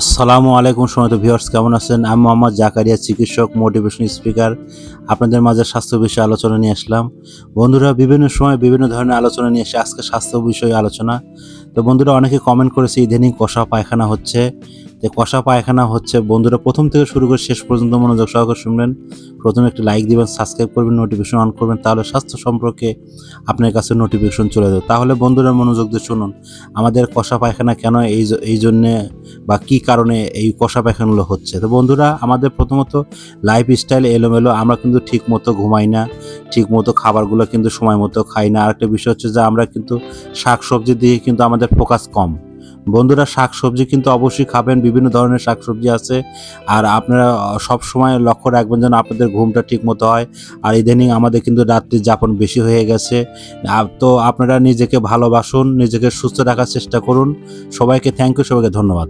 আসসালামু আলাইকুম সম্মানিত ভিউয়ার্স, কেমন আছেন? আমি মোহাম্মদ জাকারিয়া, চিকিৎসক, মোটিভেশন স্পিকার। আপনাদের মাঝে স্বাস্থ্য বিষয়ে আলোচনা নিয়ে আসলাম। বন্ধুরা, বিভিন্ন সময় বিভিন্ন ধরনের আলোচনা নিয়ে এসে আজকে স্বাস্থ্য বিষয়ে আলোচনা। তো বন্ধুরা, অনেকে কমেন্ট করেছে ইদানিং কষা পায়খানা হচ্ছে। তো কষা পায়খানা হচ্ছে বন্ধুরা, প্রথম থেকে শুরু করে শেষ পর্যন্ত মনোযোগ সহকারে শুনবেন। প্রথমে একটি লাইক দিবেন, সাবস্ক্রাইব করবেন, নোটিফিকেশন অন করবেন, তাহলে স্বাস্থ্য সম্পর্কে আপনার কাছে নোটিফিকেশন চলে যাবে। তাহলে বন্ধুরা মনোযোগ দিয়ে শুনুন, আমাদের কষা পায়খানা কেন এই জন্যে বা কী কারণে এই কষা পায়খানাগুলো হচ্ছে। তো বন্ধুরা, আমাদের প্রথমত লাইফস্টাইল এলোমেলো, আমরা কিন্তু ঠিক মতো ঘুমাই না, ঠিক মতো খাবারগুলো কিন্তু সময় মতো খাই না। আরেকটা বিষয় হচ্ছে যে আমরা কিন্তু শাকসবজির দিকে কিন্তু আমাদের ফোকাস কম। বন্ধুরা, শাকসবজি কিন্তু অবশ্যই খাবেন, বিভিন্ন ধরনের শাকসবজি আছে। আর আপনারা সবসময় লক্ষ্য রাখবেন যেন আপনাদের ঘুমটা ঠিক মতো হয়। আর ইদানিং আমাদের কিন্তু রাত্রি যাপন বেশি হয়ে গেছে। তো আপনারা নিজেকে ভালোবাসুন, নিজেকে সুস্থ রাখার চেষ্টা করুন। সবাইকে থ্যাংক ইউ, সবাইকে ধন্যবাদ।